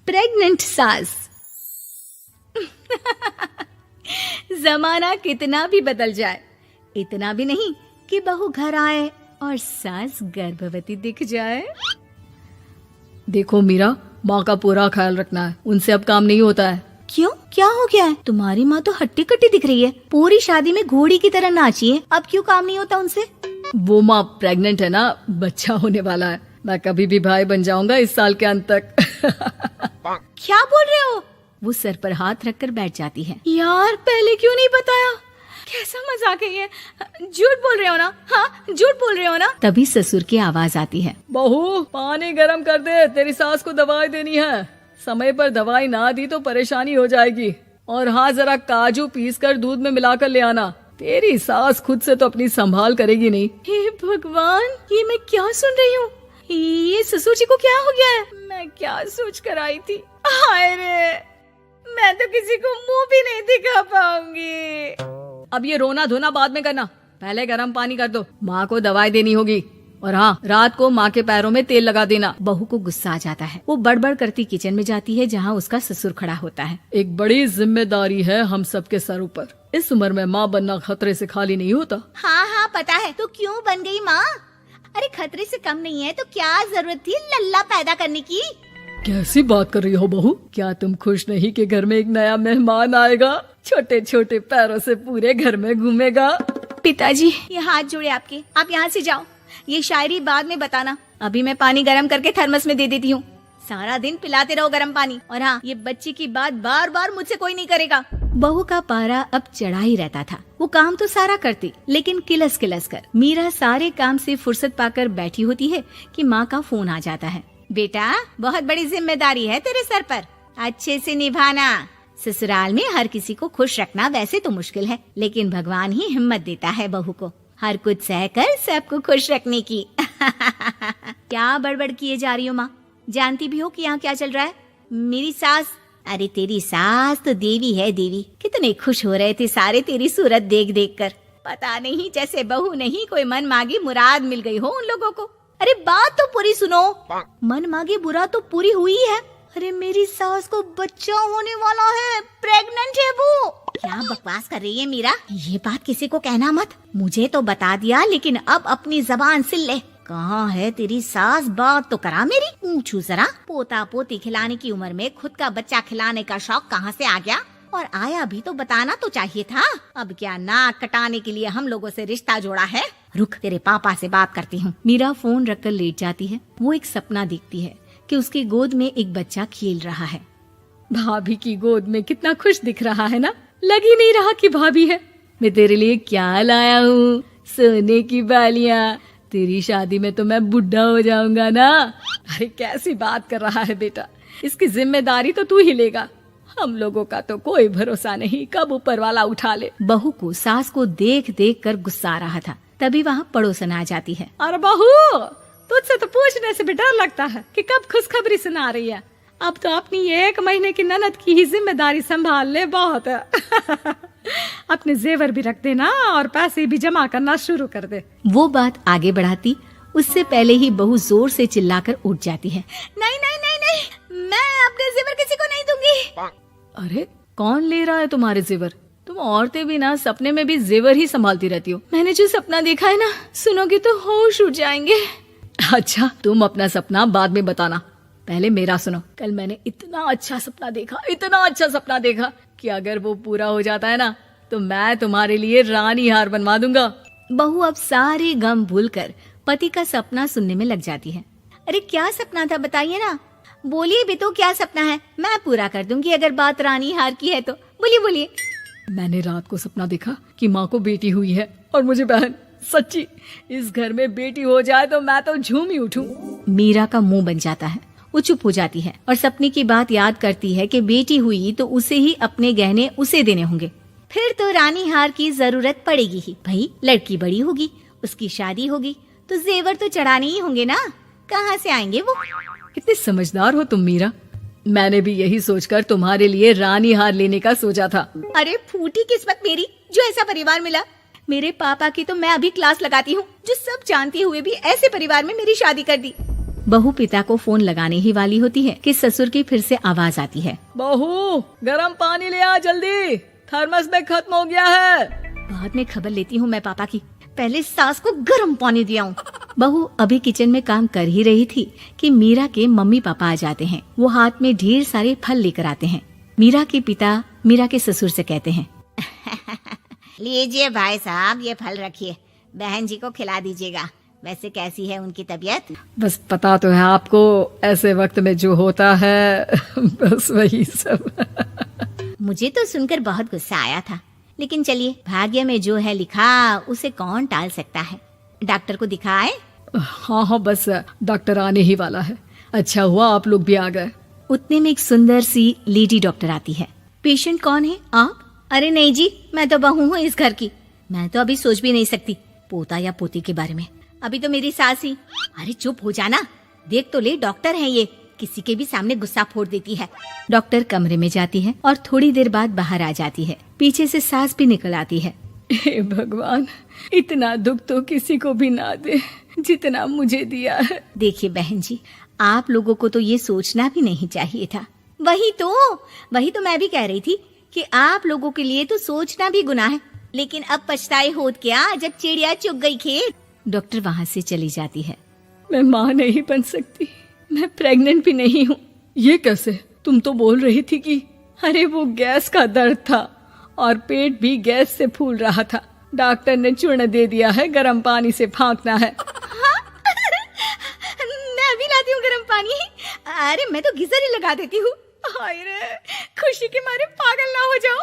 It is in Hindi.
प्रेग्नेंट सास। जमाना कितना भी बदल जाए, इतना भी नहीं कि बहू घर आए और सास गर्भवती दिख जाए। देखो मीरा, माँ का पूरा ख्याल रखना है, उनसे अब काम नहीं होता है। क्यों, क्या हो गया है? तुम्हारी माँ तो हट्टी कट्टी दिख रही है, पूरी शादी में घोड़ी की तरह नाची है, अब क्यों काम नहीं होता उनसे? वो माँ प्रेग्नेंट है ना, बच्चा होने वाला है। मैं कभी भी भाई बन जाऊंगा इस साल के अंत तक। क्या बोल रहे हो? वो सर पर हाथ रखकर बैठ जाती है। यार, पहले क्यों नहीं बताया? कैसा मजाक है ये? झूठ बोल रहे हो ना? हाँ, झूठ बोल रहे हो ना? तभी ससुर की आवाज आती है। बहू, पानी गरम कर दे, तेरी सास को दवाई देनी है। समय पर दवाई ना दी तो परेशानी हो जाएगी। और हाँ, जरा काजू पीस कर दूध में मिलाकर ले आना। तेरी सास खुद से तो अपनी संभाल करेगी नहीं। हे भगवान, ये मैं क्या सुन रही हूँ? ये ससुर जी को क्या हो गया है? मैं क्या सोच कर आई थी? हाय रे, मैं तो किसी को मुंह भी नहीं दिखा पाऊंगी। अब ये रोना धोना बाद में करना, पहले गर्म पानी कर दो, माँ को दवाई देनी होगी। और हाँ, रात को माँ के पैरों में तेल लगा देना। बहू को गुस्सा आ जाता है, वो बड़बड़ करती किचन में जाती है जहाँ उसका ससुर खड़ा होता है। एक बड़ी जिम्मेदारी है हम सबके सर ऊपर। इस उम्र में माँ बनना खतरे से खाली नहीं होता। हाँ हाँ पता है, तो क्यों बन गई माँ? अरे खतरे से कम नहीं है तो क्या जरूरत थी लल्ला पैदा करने की? कैसी बात कर रही हो बहू? क्या तुम खुश नहीं कि घर में एक नया मेहमान आएगा, छोटे छोटे पैरों से पूरे घर में घूमेगा? पिताजी, ये हाथ जोड़े आपके, आप यहाँ से जाओ। ये शायरी बाद में बताना, अभी मैं पानी गरम करके थर्मस में दे देती हूँ। सारा दिन पिलाते रहो गरम पानी। और हाँ, ये बच्ची की बात बार बार मुझसे कोई नहीं करेगा। बहू का पारा अब चढ़ा ही रहता था। वो काम तो सारा करती, लेकिन किलस किलस कर। मीरा सारे काम से फुर्सत पाकर बैठी होती है कि माँ का फोन आ जाता है। बेटा, बहुत बड़ी जिम्मेदारी है तेरे सर पर, अच्छे से निभाना। ससुराल में हर किसी को खुश रखना वैसे तो मुश्किल है, लेकिन भगवान ही हिम्मत देता है बहू को हर कुछ सहकर सबको खुश रखने की। क्या बड़बड़ किए जा रही हो माँ? जानती भी हो कि यहाँ क्या चल रहा है? मेरी सास, अरे तेरी सास तो देवी है देवी। कितने खुश हो रहे थे सारे तेरी सूरत देख देख कर। पता नहीं जैसे बहू नहीं कोई मन मांगी मुराद मिल गई हो उन लोगों को। अरे बात तो पूरी सुनो। मन मांगी मुराद तो पूरी हुई है। अरे मेरी सास को बच्चा होने वाला है, प्रेग्नेंट है वो। क्या बकवास कर रही है मीरा? ये बात किसी को कहना मत। मुझे तो बता दिया, लेकिन अब अपनी जबान सिल ले। कहाँ है तेरी सास? बात तो करा मेरी। पूछू जरा, पोता पोती खिलाने की उम्र में खुद का बच्चा खिलाने का शौक कहाँ से आ गया? और आया भी तो बताना तो चाहिए था। अब क्या नाक कटाने के लिए हम लोगों से रिश्ता जोड़ा है? रुक, तेरे पापा से बात करती हूँ। मीरा फोन रखकर लेट जाती है। वो एक सपना देखती है कि उसकी गोद में एक बच्चा खेल रहा है। भाभी की गोद में कितना खुश दिख रहा है ना, लग ही नहीं रहा कि भाभी है। मैं तेरे लिए क्या लाया हूँ, सोने की बालियाँ। तेरी शादी में तो मैं बुढ़ा हो जाऊंगा ना। अरे कैसी बात कर रहा है बेटा, इसकी जिम्मेदारी तो तू ही लेगा। हम लोगों का तो कोई भरोसा नहीं, कब ऊपर वाला उठा ले। बहू को सास को देख देख कर गुस्सा आ रहा था। तभी वहाँ पड़ोसन आ जाती है। अरे बहू, तुझसे तो पूछने से भी डर लगता है कि कब खुशखबरी सुना रही है। अब तो अपनी 1 महीने की ननद की ही जिम्मेदारी संभाल ले, बहुत है। अपने जेवर भी रख देना और पैसे भी जमा करना शुरू कर दे। वो बात आगे बढ़ाती उससे पहले ही बहू जोर से चिल्लाकर उठ जाती है। नहीं नहीं नहीं नहीं, मैं अपने जेवर किसी को नहीं दूंगी। अरे कौन ले रहा है तुम्हारे जेवर? तुम औरतें भी ना सपने में भी जेवर ही संभालती रहती हो। मैंने जो सपना देखा है ना, सुनोगे तो होश उड़ जाएंगे। अच्छा, तुम अपना सपना बाद में बताना, पहले मेरा सुनो। कल मैंने इतना अच्छा सपना देखा, इतना अच्छा सपना देखा कि अगर वो पूरा हो जाता है ना तो मैं तुम्हारे लिए रानी हार बनवा दूंगा। बहू अब सारे गम भूलकर पति का सपना सुनने में लग जाती है। अरे क्या सपना था, बताइए ना। बोलिए भी तो, क्या सपना है? मैं पूरा कर दूंगी अगर बात रानी हार की है तो। बोलिए बोलिए। मैंने रात को सपना देखा कि माँ को बेटी हुई है और मुझे बहन। सच्ची, इस घर में बेटी हो जाए तो मैं तो झूम ही उठूं। मीरा का मुंह बन जाता है। वो चुप हो जाती है और सपने की बात याद करती है कि बेटी हुई तो उसे ही अपने गहने उसे देने होंगे। फिर तो रानी हार की जरूरत पड़ेगी ही। भाई लड़की बड़ी होगी, उसकी शादी होगी तो जेवर तो चढ़ाने ही होंगे ना, कहाँ से आएंगे वो? कितने समझदार हो तुम मीरा। मैंने भी यही सोचकर तुम्हारे लिए रानी हार लेने का सोचा था। अरे फूटी किस्मत मेरी जो ऐसा परिवार मिला। मेरे पापा की तो मैं अभी क्लास लगाती हूँ, जो सब जानते हुए भी ऐसे परिवार में मेरी शादी कर दी। बहू पिता को फोन लगाने ही वाली होती है कि ससुर की फिर से आवाज आती है, बहू गर्म पानी ले आ जल्दी, थर्मस में खत्म हो गया है। बाद में खबर लेती हूँ मैं पापा की, पहले सास को गर्म पानी दिया हूँ। बहू अभी किचन में काम कर ही रही थी कि मीरा के मम्मी पापा आ जाते हैं। वो हाथ में ढेर सारे फल लेकर आते हैं। मीरा के पिता मीरा के ससुर से कहते हैं, लीजिए भाई साहब, ये फल रखिए, बहन जी को खिला दीजिएगा। वैसे कैसी है उनकी तबीयत? बस पता तो है आपको, ऐसे वक्त में जो होता है बस वही सब। मुझे तो सुनकर बहुत गुस्सा आया था, लेकिन चलिए, भाग्य में जो है लिखा उसे कौन टाल सकता है। डॉक्टर को दिखाए? हाँ हाँ, बस डॉक्टर आने ही वाला है। अच्छा हुआ आप लोग भी आ गए। उतने में एक सुंदर सी लेडी डॉक्टर आती है। पेशेंट कौन है आप? अरे नहीं जी, मैं तो बहू हूँ इस घर की। मैं तो अभी सोच भी नहीं सकती पोता या पोती के बारे में। अभी तो मेरी सास ही। अरे चुप हो जाना, देख तो ले, डॉक्टर है ये, किसी के भी सामने गुस्सा फोड़ देती है। डॉक्टर कमरे में जाती है और थोड़ी देर बाद बाहर आ जाती है। पीछे से सास भी निकल आती है। हे भगवान, इतना दुख तो किसी को भी ना दे जितना मुझे दिया है। देखिए बहन जी, आप लोगों को तो ये सोचना भी नहीं चाहिए था। वही तो मैं भी कह रही थी कि आप लोगों के लिए तो सोचना भी गुनाह है, लेकिन अब पछताए होत क्या जब चिड़िया चुग गई खेत। डॉक्टर वहाँ से चली जाती है। मैं माँ नहीं बन सकती, मैं प्रेग्नेंट भी नहीं हूँ। ये कैसे? तुम तो बोल रही थी कि अरे वो गैस का दर्द था और पेट भी गैस से फूल रहा था। डॉक्टर ने चूर्ण दे दिया है, गर्म पानी से फांकना है। मैं अभी लाती हूँ गर्म पानी। अरे मैं तो गीजर ही लगा देती हूँ। हाय रे, खुशी के मारे पागल ना हो जाओ।